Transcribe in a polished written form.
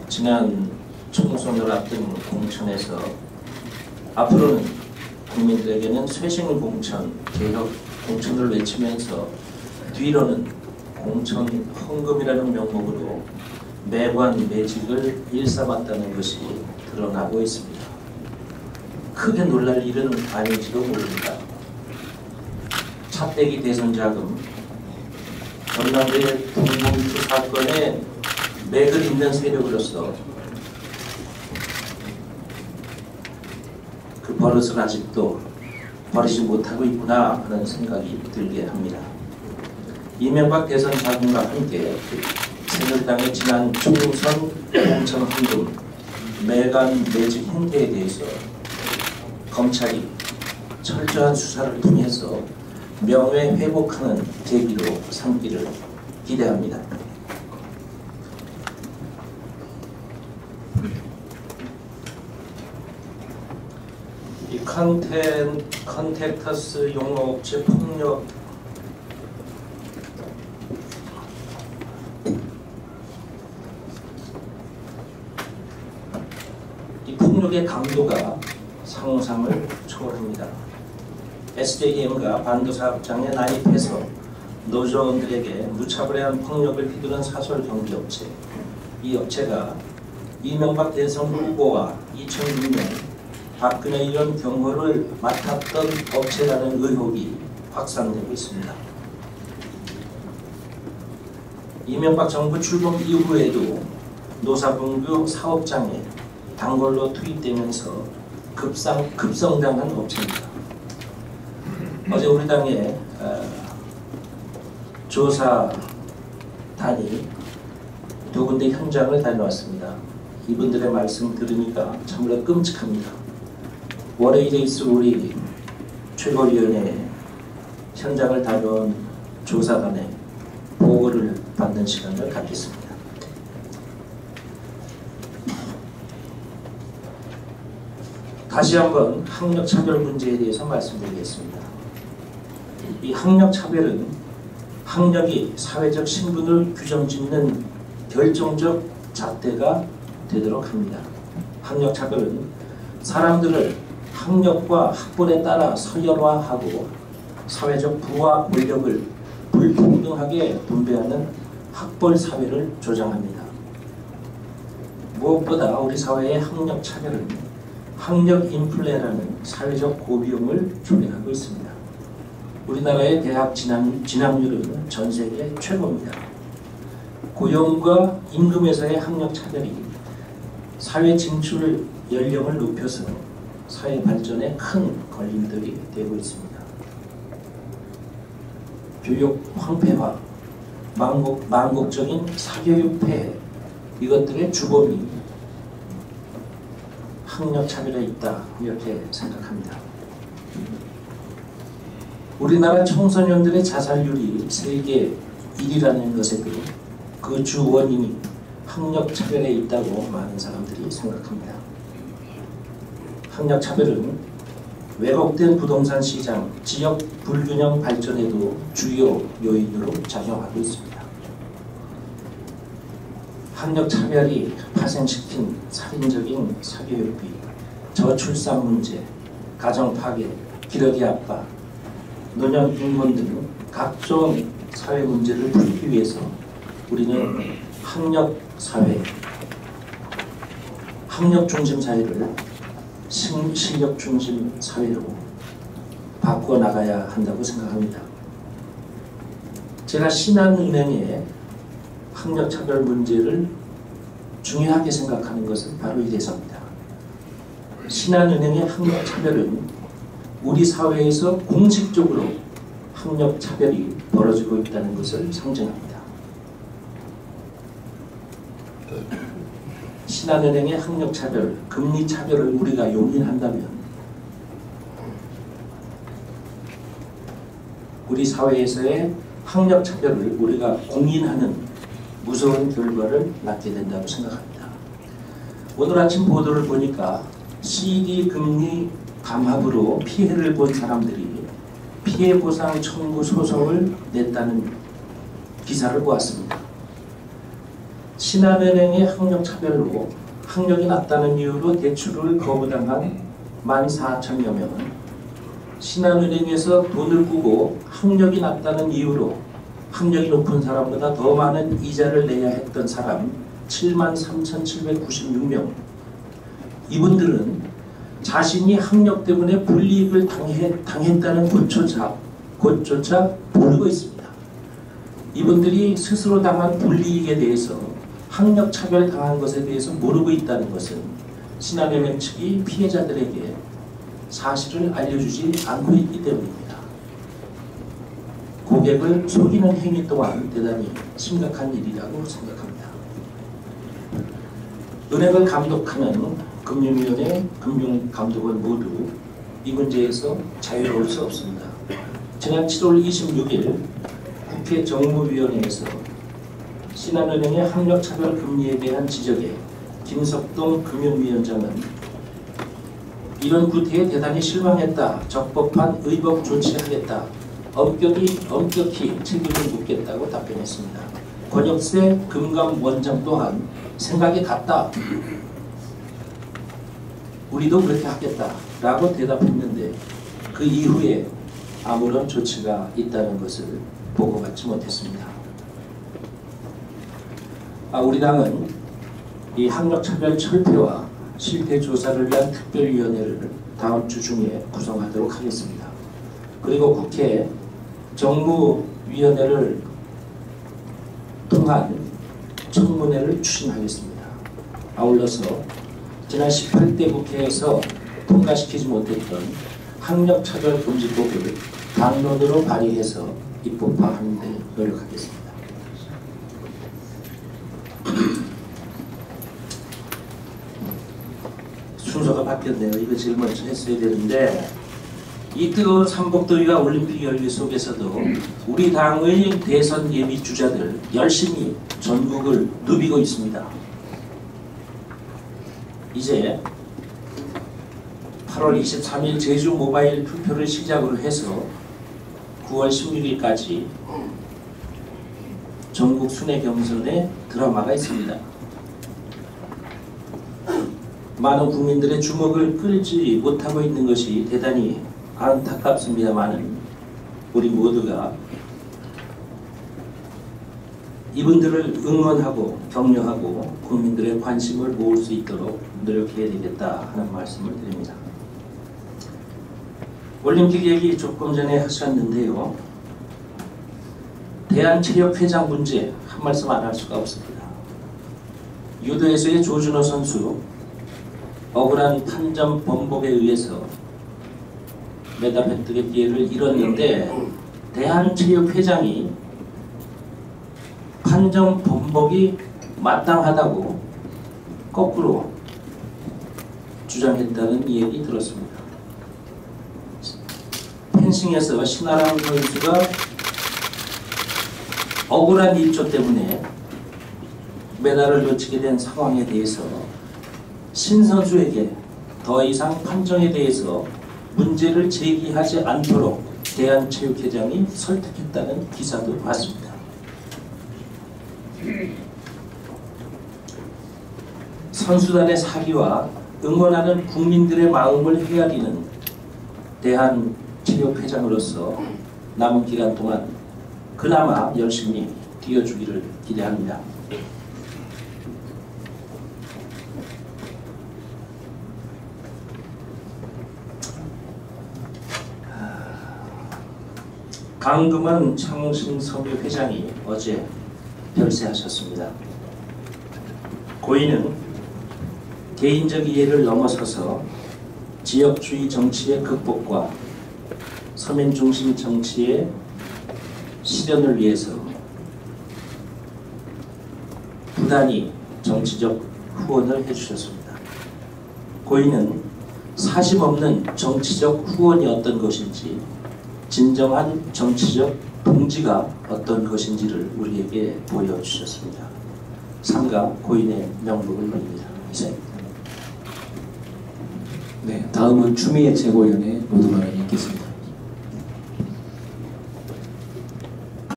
지난 총선을 앞둔 공천에서 앞으로는 국민들에게는 쇄신 공천, 개혁 공천을 외치면서 뒤로는 공천 헌금이라는 명목으로 매관 매직을 일삼았다는 것이 드러나고 있습니다. 크게 놀랄 일은 아닐지도 모릅니다. 차떼기 대선 자금, 전남대 동봉투 사건에 맥을 잇는 세력으로서 그 버릇을 아직도 버리지 못하고 있구나 하는 생각이 들게 합니다. 이명박 대선 자금과 함께 새누리당의 지난 총선 공천 헌금 매관 매직 행태에 대해서 검찰이 철저한 수사를 통해서 명예 회복하는 계기로 삼기를 기대합니다. 이 컨택터스 용어업체 폭력 이 폭력의 강도가 상상을 초월합니다. SJM과 반도사업장에 나입해서 노조원들에게 무차별한 폭력을 휘두른 사설 경비업체, 이 업체가 이명박 대선 후보와 2006년 박근혜 의원 경호를 맡았던 업체라는 의혹이 확산되고 있습니다. 이명박 정부 출범 이후에도 노사분규 사업장에 단골로 투입되면서 급성장한 업체입니다. 어제 우리 당의 조사단이 두 군데 현장을 다녀왔습니다. 이분들의 말씀 들으니까 참으로 끔찍합니다. 월요일에 있을 우리 최고위원회 현장을 다녀온 조사단의 보고를 받는 시간을 갖겠습니다. 다시 한번 학력차별 문제에 대해서 말씀드리겠습니다. 이 학력차별은 학력이 사회적 신분을 규정짓는 결정적 잣대가 되도록 합니다. 학력차별은 사람들을 학력과 학벌에 따라 서열화하고 사회적 부와 권력을 불평등하게 분배하는 학벌 사회를 조장합니다. 무엇보다 우리 사회의 학력차별은 학력 인플레라는 사회적 고비용을 초래하고 있습니다. 우리나라의 대학 진학률은 전 세계 최고입니다. 고용과 임금에서의 학력차별이 사회 진출 연령을 높여서 사회 발전에 큰 걸림돌이 되고 있습니다. 교육 황폐화, 망곡적인 사교육 폐해, 이것들의 주범이 학력차별에 있다, 이렇게 생각합니다. 우리나라 청소년들의 자살률이 세계 1위라는 것에도 그 주 원인이 학력차별에 있다고 많은 사람들이 생각합니다. 학력차별은 왜곡된 부동산 시장, 지역 불균형 발전에도 주요 요인으로 작용하고 있습니다. 학력차별이 파생시킨 살인적인 사교육비, 저출산 문제, 가정 파괴, 기러기 압박, 노년 빈곤 등 각종 사회 문제를 풀기 위해서 우리는 학력사회, 학력 중심 사회를 실력 중심 사회로 바꿔 나가야 한다고 생각합니다. 제가 신한은행의 학력차별 문제를 중요하게 생각하는 것은 바로 이래서입니다. 신한은행의 학력차별은 우리 사회에서 공식적으로 학력차별이 벌어지고 있다는 것을 상징합니다. 신한은행의 학력차별, 금리차별을 우리가 용인한다면 우리 사회에서의 학력차별을 우리가 공인하는 무서운 결과를 낳게 된다고 생각합니다. 오늘 아침 보도를 보니까 CD 금리 감압으로 피해를 본 사람들이 피해보상 청구 소송을 냈다는 기사를 보았습니다. 신한은행의 학력차별로 학력이 낮다는 이유로 대출을 거부당한 14,000여 명은 신한은행에서 돈을 꾸고 학력이 낮다는 이유로 학력이 높은 사람보다 더 많은 이자를 내야 했던 사람 73,796명. 이분들은 자신이 학력 때문에 불이익을 당했다는 것조차 모르고 있습니다. 이분들이 스스로 당한 불이익에 대해서 학력 차별 당한 것에 대해서 모르고 있다는 것은 신한은행 측이 피해자들에게 사실을 알려주지 않고 있기 때문입니다. 고객을 속이는 행위 또한 대단히 심각한 일이라고 생각합니다. 은행을 감독하는 금융위원회, 금융감독원 모두 이 문제에서 자유로울 수 없습니다. 지난 7월 26일 국회 정무위원회에서 신한은행의 학력차별 금리에 대한 지적에 김석동 금융위원장은 이런 구태에 대단히 실망했다. 적법한 의법 조치하겠다. 엄격히 책임을 묻겠다고 답변했습니다. 권혁세 금감원장 또한 생각이 같다. 우리도 그렇게 하겠다라고 대답했는데 그 이후에 아무런 조치가 있다는 것을 보고받지 못했습니다. 우리 당은 이 학력차별 철폐와 실태 조사를 위한 특별위원회를 다음 주 중에 구성하도록 하겠습니다. 그리고 국회 정무위원회를 통한 청문회를 추진하겠습니다. 아울러서 지난 18대 국회에서 통과시키지 못했던 학력차별금지법을 당론으로 발의해서 입법화하는 데 노력하겠습니다. 순서가 바뀌었네요. 이거 제일 먼저 했어야 되는데 이 뜨거운 삼복더위가 올림픽 열기 속에서도 우리 당의 대선 예비 주자들 열심히 전국을 누비고 있습니다. 이제 8월 23일 제주 모바일 투표를 시작으로 해서 9월 16일까지 전국 순회 경선에 드라마가 있습니다. 많은 국민들의 주목을 끌지 못하고 있는 것이 대단히 안타깝습니다만 우리 모두가 이분들을 응원하고 격려하고 국민들의 관심을 모을 수 있도록 노력해야 되겠다 하는 말씀을 드립니다. 올림픽 얘기 조금 전에 하셨는데요. 대한체육회장 문제 한 말씀 안 할 수가 없습니다. 유도에서의 조준호 선수 억울한 판정 번복에 의해서 메달 획득의 기회를 잃었는데 대한체육회장이 판정 번복이 마땅하다고 거꾸로 주장했다는 얘기 들었습니다. 펜싱에서 신아람 선수가 억울한 일조 때문에 메달을 놓치게 된 상황에 대해서 신 선수에게 더 이상 판정에 대해서 문제를 제기하지 않도록 대한체육회장이 설득했다는 기사도 봤습니다. 선수단의 사기와 응원하는 국민들의 마음을 헤아리는 대한체육회장으로서 남은 기간 동안 그나마 열심히 뛰어주기를 기대합니다. 강금원 창신섬유 회장이 어제 별세하셨습니다. 고인은 개인적 이해를 넘어서서 지역주의 정치의 극복과 서민 중심 정치의 실현을 위해서 부단히 정치적 후원을 해주셨습니다. 고인은 사심 없는 정치적 후원이 어떤 것인지, 진정한 정치적 동지가 어떤 것인지를 우리에게 보여주셨습니다. 삼가 고인의 명복을 빌립니다. 이상입니다. 네, 다음은 추미애 최고위원의 모두 발언이 있겠습니다.